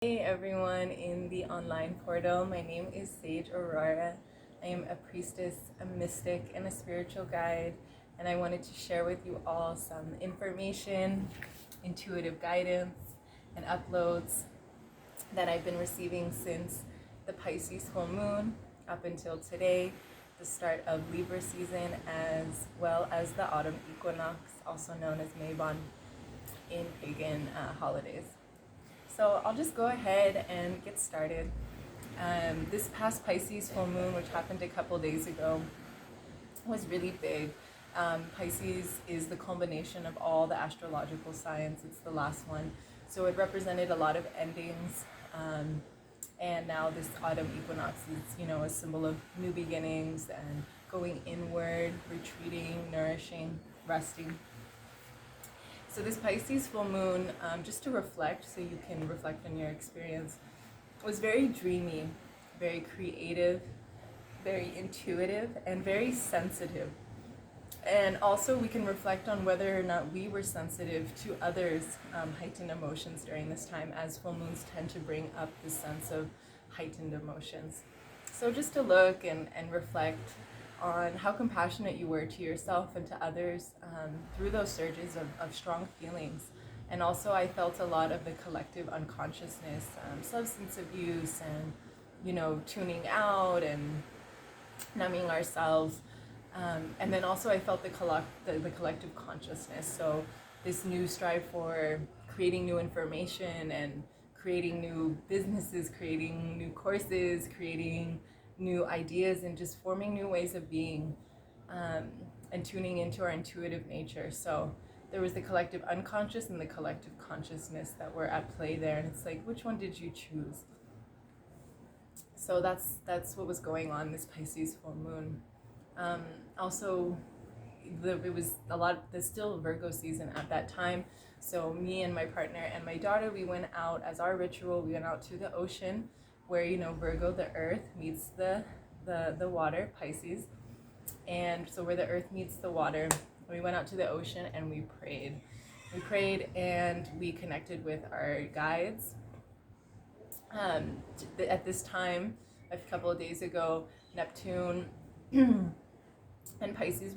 Hey everyone in the online portal. My name is Sage Aurora. I am a priestess, a mystic, and a spiritual guide, and I wanted to share with you all some information, intuitive guidance, and uploads that I've been receiving since the Pisces full moon up until today, the start of Libra season, as well as the autumn equinox, also known as Mabon in pagan holidays. So I'll just go ahead and get started. This past Pisces full moon, which happened a couple days ago, was really big. Pisces is the culmination of all the astrological signs. It's the last one. So it represented a lot of endings. And now this autumn equinox is, a symbol of new beginnings and going inward, retreating, nourishing, resting. So this Pisces full moon, just to reflect, so you can reflect on your experience, was very dreamy, very creative, very intuitive, and very sensitive. And also we can reflect on whether or not we were sensitive to others' heightened emotions during this time, as full moons tend to bring up this sense of heightened emotions. So just to look and reflect on how compassionate you were to yourself and to others through those surges of strong feelings. And also I felt a lot of the collective unconsciousness, substance abuse and, tuning out and numbing ourselves. And then also I felt the collective consciousness. So this new strive for creating new information and creating new businesses, creating new courses, creating new ideas, and just forming new ways of being and tuning into our intuitive nature. So there was the collective unconscious and the collective consciousness that were at play there, and it's like, which one did you choose? So that's what was going on this Pisces full moon. Also, it was a lot. There's still Virgo season at that time. So me and my partner and my daughter, we went out as our ritual. We went out to the ocean, where Virgo, the earth, meets the water, Pisces. And so where the earth meets the water, we went out to the ocean and we prayed. We prayed and we connected with our guides. At this time, a couple of days ago, Neptune and Pisces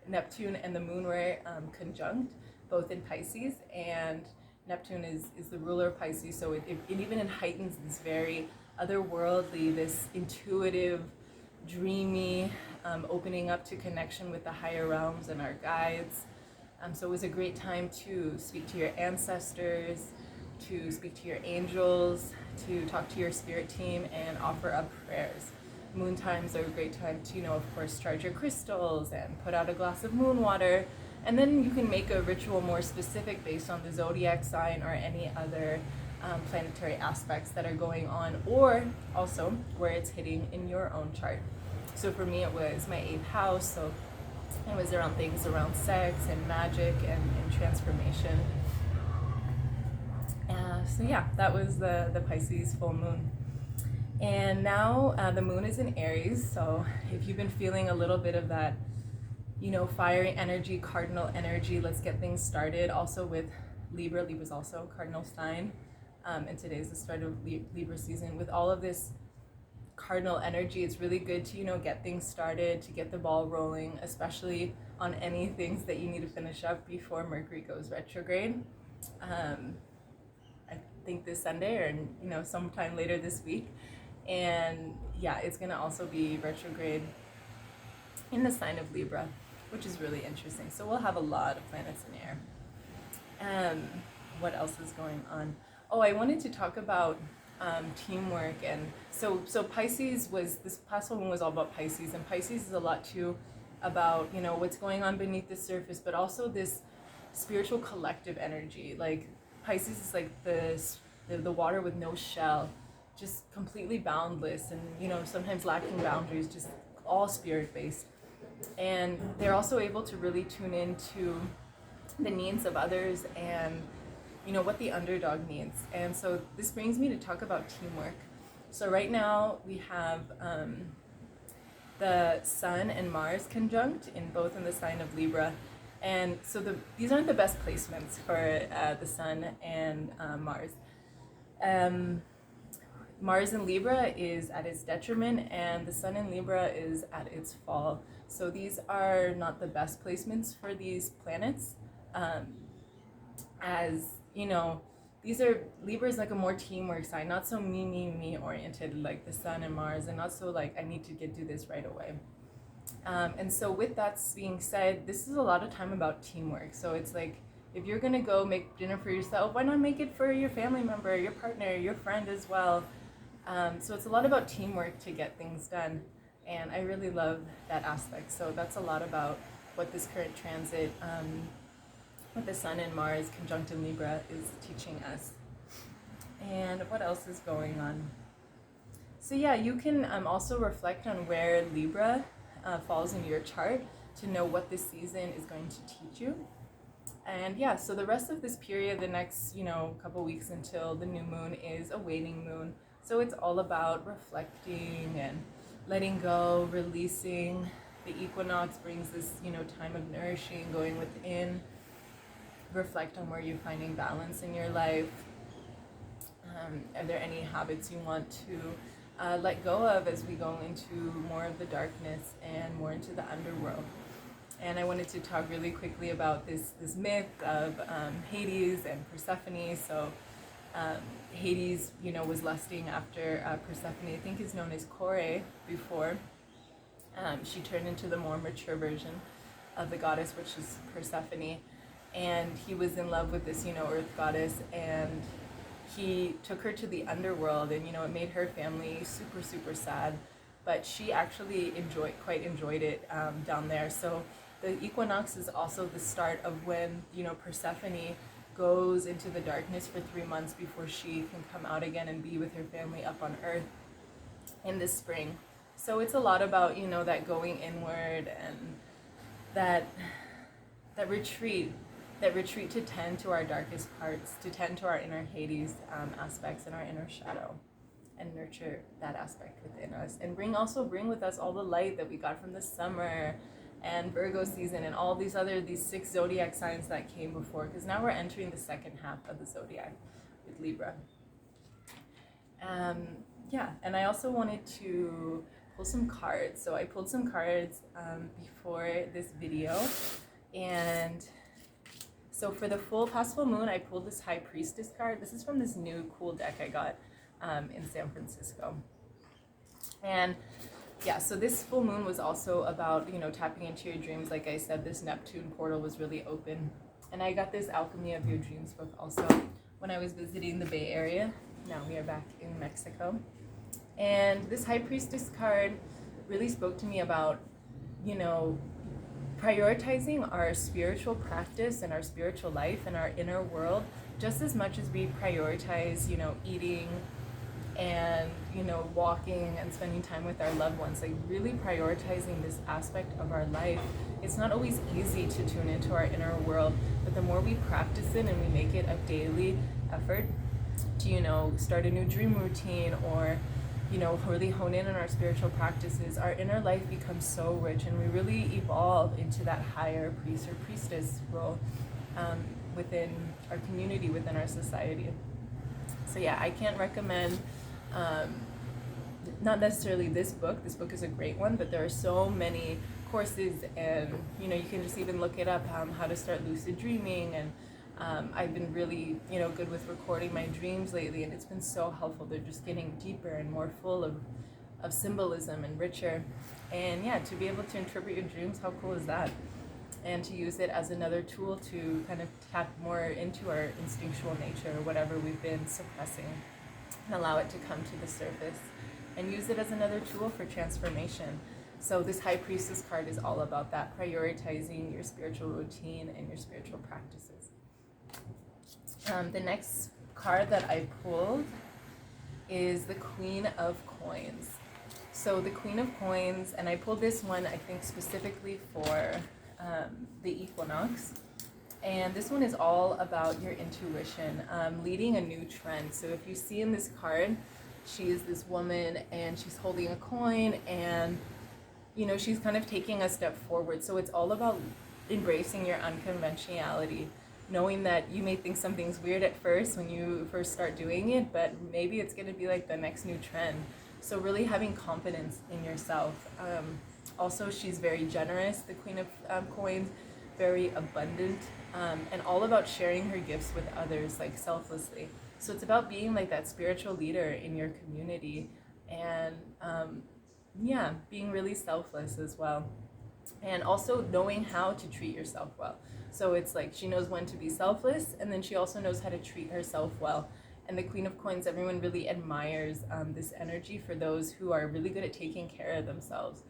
Neptune and the moon were conjunct, both in Pisces, and Neptune is the ruler of Pisces, so it even heightens this very otherworldly, this intuitive, dreamy, opening up to connection with the higher realms and our guides. So it was a great time to speak to your ancestors, to speak to your angels, to talk to your spirit team, and offer up prayers. Moon times are a great time to, of course, charge your crystals and put out a glass of moon water. And then you can make a ritual more specific based on the zodiac sign or any other planetary aspects that are going on, or also where it's hitting in your own chart. So for me, it was my 8th house, so it was around things around sex and magic and transformation. So yeah, that was the Pisces full moon. And now the moon is in Aries, so if you've been feeling a little bit of that, fiery energy, cardinal energy, let's get things started. Also with Libra, Libra's also cardinal sign, and today's the start of Libra season. With all of this cardinal energy, it's really good to, get things started, to get the ball rolling, especially on any things that you need to finish up before Mercury goes retrograde. I think this Sunday or, sometime later this week. And yeah, it's going to also be retrograde in the sign of Libra, which is really interesting. So we'll have a lot of planets in air. What else is going on? Oh, I wanted to talk about teamwork. And so Pisces this past one was all about Pisces, and Pisces is a lot too about, what's going on beneath the surface, but also this spiritual collective energy. Like Pisces is like the water with no shell, just completely boundless, and sometimes lacking boundaries, just all spirit based. And they're also able to really tune into the needs of others and what the underdog needs. And so this brings me to talk about teamwork. So right now we have the Sun and Mars conjunct in the sign of Libra. And so these aren't the best placements for the Sun and Mars. Um, Mars in Libra is at its detriment, and the Sun in Libra is at its fall. So these are not the best placements for these planets. Um, as you know, these are Libra is like a more teamwork sign, not so me oriented like the Sun and Mars, and not so like I need to do this right away. And so with that being said, this is a lot of time about teamwork. So it's like, if you're gonna go make dinner for yourself, why not make it for your family member, your partner, your friend as well? So it's a lot about teamwork to get things done. And I really love that aspect. So that's a lot about what this current transit with the Sun and Mars conjunct in Libra is teaching us. And what else is going on? So yeah, you can also reflect on where Libra falls in your chart to know what this season is going to teach you. And yeah, so the rest of this period, the next, couple weeks until the new moon, is a waning moon. So it's all about reflecting and letting go, releasing. The equinox brings this, time of nourishing, going within. Reflect on where you're finding balance in your life. Are there any habits you want to let go of as we go into more of the darkness and more into the underworld? And I wanted to talk really quickly about this myth of Hades and Persephone. So Hades, was lusting after Persephone. I think is known as Kore before. She turned into the more mature version of the goddess, which is Persephone. And he was in love with this, earth goddess, and he took her to the underworld, and it made her family super, super sad. But she actually quite enjoyed it down there. So the equinox is also the start of when, Persephone goes into the darkness for 3 months before she can come out again and be with her family up on earth in the spring. So it's a lot about, that going inward and that retreat to tend to our darkest parts, to tend to our inner Hades aspects and our inner shadow, and nurture that aspect within us, and bring with us all the light that we got from the summer and Virgo season and all these 6 zodiac signs that came before, because now we're entering the second half of the zodiac with Libra. And I also wanted to pull some cards. So I pulled some cards before this video, and so for the past full moon, I pulled this High Priestess card. This is from this new cool deck I got in San Francisco. And yeah, so this full moon was also about, tapping into your dreams. Like I said, this Neptune portal was really open. And I got this Alchemy of Your Dreams book also when I was visiting the Bay Area. Now we are back in Mexico. And this High Priestess card really spoke to me about, prioritizing our spiritual practice and our spiritual life and our inner world just as much as we prioritize, eating and, walking and spending time with our loved ones. Like really prioritizing this aspect of our life. It's not always easy to tune into our inner world, but the more we practice it and we make it a daily effort to, start a new dream routine or really hone in on our spiritual practices, our inner life becomes so rich, and we really evolve into that higher priest or priestess role within our community, within our society. So yeah, I can't recommend, not necessarily this book. This book is a great one, but there are so many courses, and you can just even look it up, how to start lucid dreaming, and I've been really, good with recording my dreams lately, and it's been so helpful. They're just getting deeper and more full of symbolism and richer. And yeah, to be able to interpret your dreams, how cool is that? And to use it as another tool to kind of tap more into our instinctual nature, or whatever we've been suppressing, and allow it to come to the surface, and use it as another tool for transformation. So this High Priestess card is all about that, prioritizing your spiritual routine and your spiritual practices. The next card that I pulled is the Queen of Coins. So the Queen of Coins, and I pulled this one, I think, specifically for the equinox. And this one is all about your intuition, leading a new trend. So if you see in this card, she is this woman, and she's holding a coin, and she's kind of taking a step forward. So it's all about embracing your unconventionality, knowing that you may think something's weird at first when you first start doing it, but maybe it's going to be like the next new trend. So really having confidence in yourself. Also, she's very generous, the Queen of Coins, very abundant, and all about sharing her gifts with others, like selflessly. So it's about being like that spiritual leader in your community, and yeah, being really selfless as well. And also knowing how to treat yourself well. So it's like she knows when to be selfless, and then she also knows how to treat herself well. And the Queen of Coins, everyone really admires this energy for those who are really good at taking care of themselves.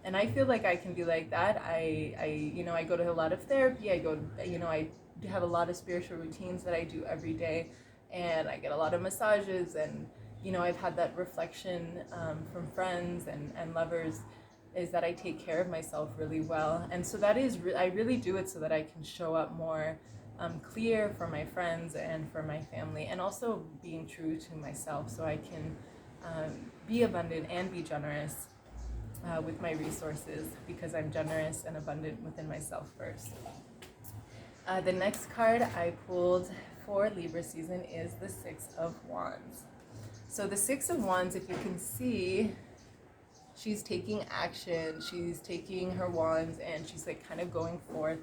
And I feel like I can be like that. I go to a lot of therapy. I have a lot of spiritual routines that I do every day, and I get a lot of massages, and I've had that reflection from friends and lovers, is that I take care of myself really well. And so that is, I really do it so that I can show up more clear for my friends and for my family, and also being true to myself, so I can be abundant and be generous with my resources, because I'm generous and abundant within myself first. The next card I pulled for Libra season is the Six of Wands. So the Six of Wands, if you can see, she's taking action, she's taking her wands, and she's like kind of going forth.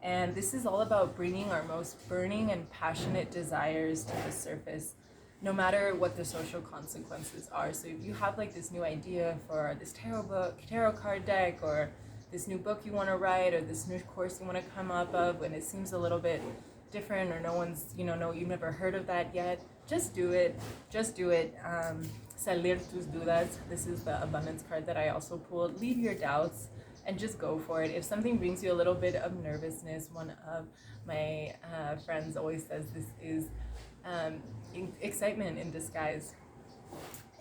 And this is all about bringing our most burning and passionate desires to the surface, no matter what the social consequences are. So if you have like this new idea for this tarot card deck, or this new book you want to write, or this new course you want to come up of, and it seems a little bit different, or no one's, you've never heard of that yet, just do it. Salir tus dudas. This is the abundance card that I also pulled. Leave your doubts and just go for it. If something brings you a little bit of nervousness, one of my friends always says this is excitement in disguise.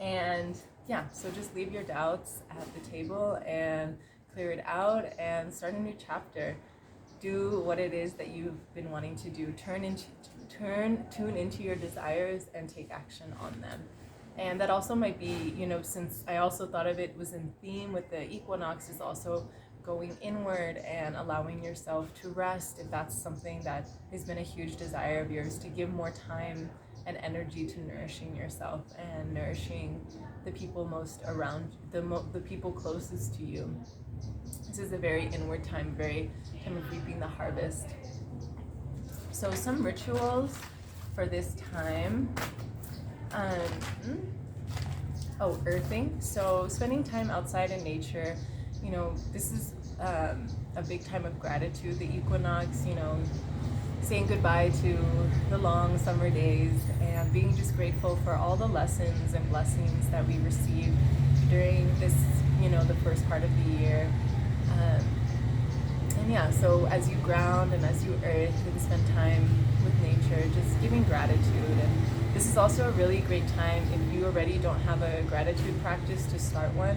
And yeah, so just leave your doubts at the table and clear it out and start a new chapter. Do what it is that you've been wanting to do. Tune into your desires and take action on them. And that also might be, since I also thought of it was in theme with the equinox, is also going inward and allowing yourself to rest, if that's something that has been a huge desire of yours, to give more time and energy to nourishing yourself and nourishing the people most around, the people closest to you. This is a very inward time, very time of reaping the harvest. So some rituals for this time. Earthing. So spending time outside in nature. This is a big time of gratitude. The equinox, saying goodbye to the long summer days and being just grateful for all the lessons and blessings that we received during this, the first part of the year. And yeah, so as you ground and as you earth and spend time with nature, just giving gratitude. And this is also a really great time if you already don't have a gratitude practice, to start one.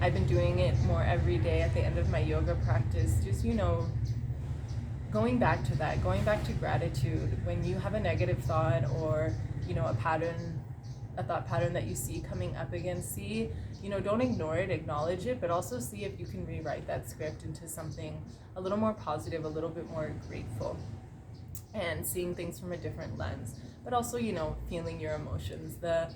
I've been doing it more every day at the end of my yoga practice, just, going back to that, going back to gratitude. When you have a negative thought, or, a thought pattern that you see coming up again, don't ignore it, acknowledge it, but also see if you can rewrite that script into something a little more positive, a little bit more grateful, and seeing things from a different lens. But also, feeling your emotions. The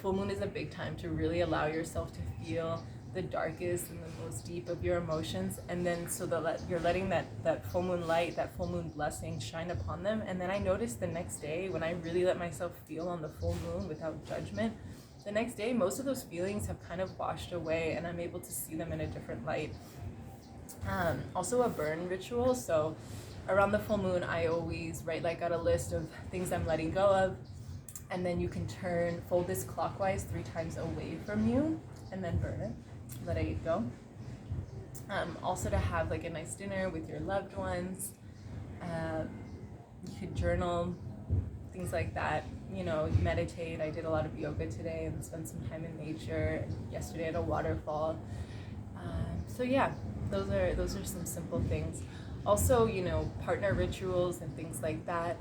full moon is a big time to really allow yourself to feel the darkest and the most deep of your emotions, and then so that you're letting that full moon light, that full moon blessing shine upon them. And then I noticed the next day, when I really let myself feel on the full moon without judgment, the next day most of those feelings have kind of washed away, and I'm able to see them in a different light. Also a burn ritual. So around the full moon, I always write out a list of things I'm letting go of, and then you can fold this clockwise 3 times away from you, and then burn it, let it go. Also to have a nice dinner with your loved ones. You could journal, things like that. Meditate. I did a lot of yoga today and spent some time in nature. Yesterday at a waterfall. So yeah, those are some simple things. Also, partner rituals and things like that.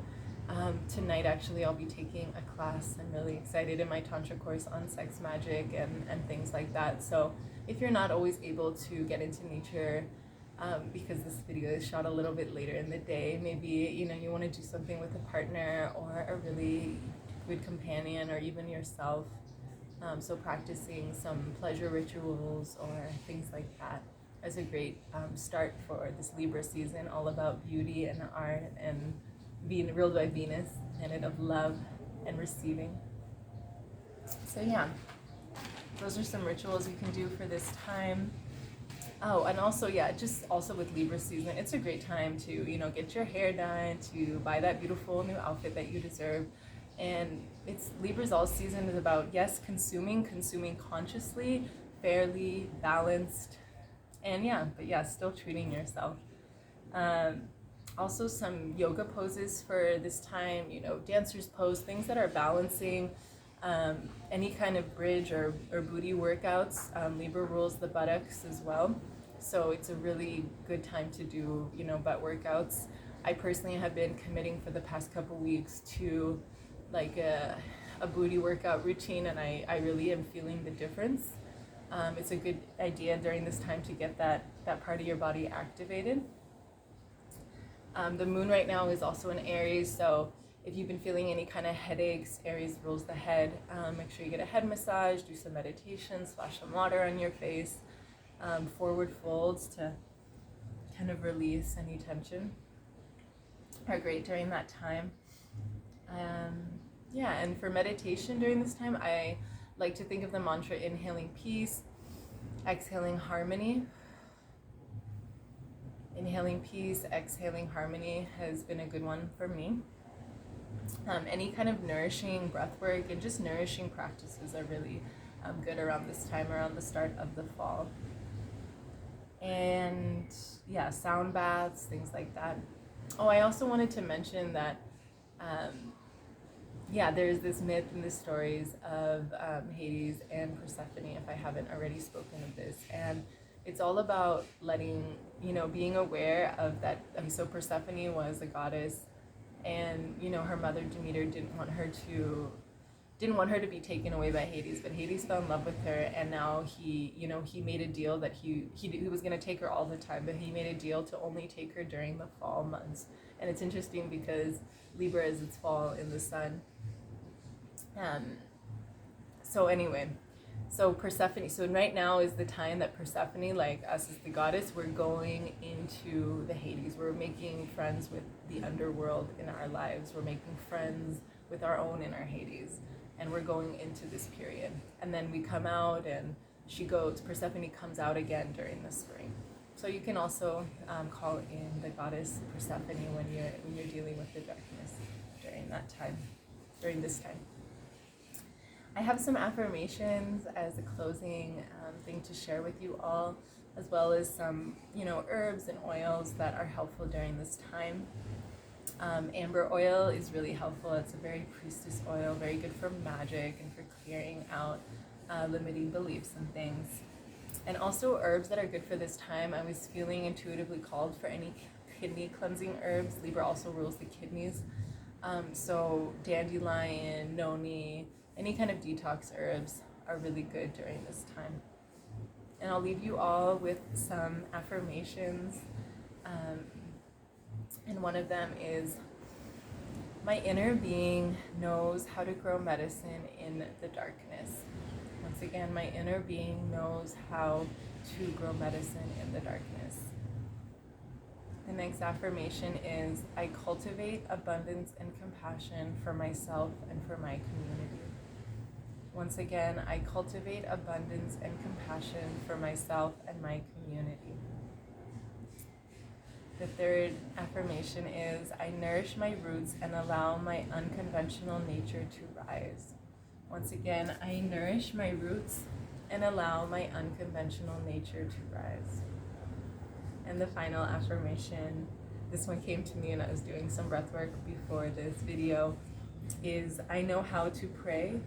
Tonight, actually, I'll be taking a class. I'm really excited, in my Tantra course on sex magic and things like that. So if you're not always able to get into nature because this video is shot a little bit later in the day. Maybe, you want to do something with a partner or a really good companion or even yourself. So practicing some pleasure rituals or things like that is a great start for this Libra season, all about beauty and art and being ruled by Venus, planet of love and receiving. So yeah, those are some rituals you can do for this time. Oh, and also, yeah, just also with Libra season, it's a great time to, get your hair done, to buy that beautiful new outfit that you deserve. And it's Libra's all season is about, yes, consuming consciously, fairly, balanced, and still treating yourself. Also some yoga poses for this time, dancer's pose, things that are balancing, any kind of bridge or booty workouts. Libra rules the buttocks as well. So it's a really good time to do, butt workouts. I personally have been committing for the past couple weeks to like a booty workout routine, and I really am feeling the difference. It's a good idea during this time to get that part of your body activated. The moon right now is also in Aries, so if you've been feeling any kind of headaches, Aries rules the head. Make sure you get a head massage, do some meditation, splash some water on your face, forward folds to kind of release any tension are great during that time. And for meditation during this time, I like to think of the mantra inhaling peace, exhaling harmony. Inhaling peace, exhaling harmony has been a good one for me. Any kind of nourishing breath work and just nourishing practices are really good around this time, around the start of the fall. And yeah, sound baths, things like that. Oh, I also wanted to mention that there's this myth in the stories of Hades and Persephone, if I haven't already spoken of this. And it's all about being aware of that. So Persephone was a goddess, and her mother Demeter didn't want her to be taken away by Hades, but Hades fell in love with her, and now he made a deal that he was going to take her all the time, but he made a deal to only take her during the fall months. And it's interesting because Libra is its fall in the sun. So Persephone, so right now is the time that Persephone, like us as the goddess, we're going into the Hades. We're making friends with the underworld in our lives. We're making friends with our own inner Hades. And we're going into this period. And then we come out and Persephone comes out again during the spring. So you can also call in the goddess Persephone when you're dealing with the darkness during this time. I have some affirmations as a closing thing to share with you all, as well as some, herbs and oils that are helpful during this time. Amber oil is really helpful. It's a very priestess oil, very good for magic and for clearing out limiting beliefs and things. And also herbs that are good for this time. I was feeling intuitively called for any kidney cleansing herbs. Libra also rules the kidneys. So dandelion, noni, any kind of detox herbs are really good during this time. And I'll leave you all with some affirmations. And one of them is, my inner being knows how to grow medicine in the darkness. Once again, my inner being knows how to grow medicine in the darkness. The next affirmation is, I cultivate abundance and compassion for myself and for my community. Once again, I cultivate abundance and compassion for myself and my community. The third affirmation is, I nourish my roots and allow my unconventional nature to rise. Once again, I nourish my roots and allow my unconventional nature to rise. And the final affirmation, this one came to me and I was doing some breath work before this video, is, I know how to pray,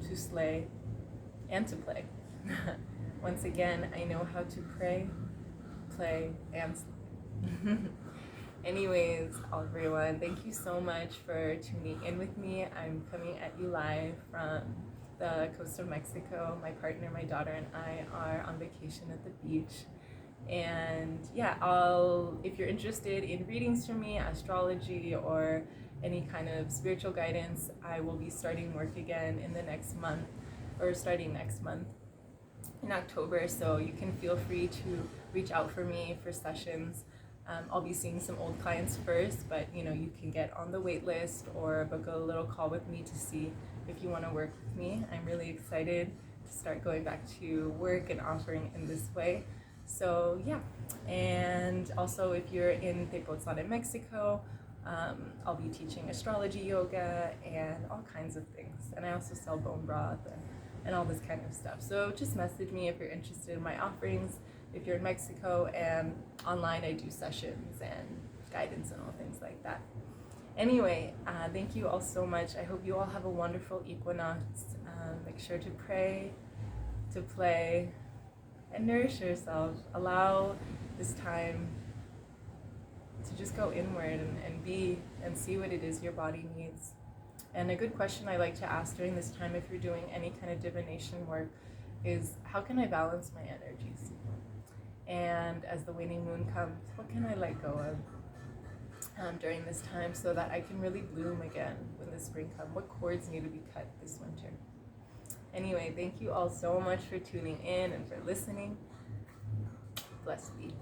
to slay, and to play. Once again, I know how to pray, play, and slay. Anyways, everyone, thank you so much for tuning in with me. I'm coming at you live from the coast of Mexico. My partner, my daughter, and I are on vacation at the beach. And yeah, if you're interested in readings from me, astrology, or any kind of spiritual guidance, I will be starting work again in the next month, or starting next month in October. So you can feel free to reach out for me for sessions. I'll be seeing some old clients first, but you can get on the wait list or book a little call with me to see if you want to work with me. I'm really excited to start going back to work and offering in this way. So yeah, and also if you're in Tepoztlán in Mexico, I'll be teaching astrology yoga and all kinds of things. And I also sell bone broth and all this kind of stuff. So just message me if you're interested in my offerings. If you're in Mexico, and online I do sessions and guidance and all things like that. Anyway, thank you all so much. I hope you all have a wonderful equinox. Make sure to pray, to play, and nourish yourself. Allow this time to just go inward and be and see what it is your body needs. And a good question I like to ask during this time, if you're doing any kind of divination work, is how can I balance my energies? And as the waning moon comes, what can I let go of during this time so that I can really bloom again when the spring comes? What cords need to be cut this winter? Anyway, thank you all so much for tuning in and for listening. Blessed be.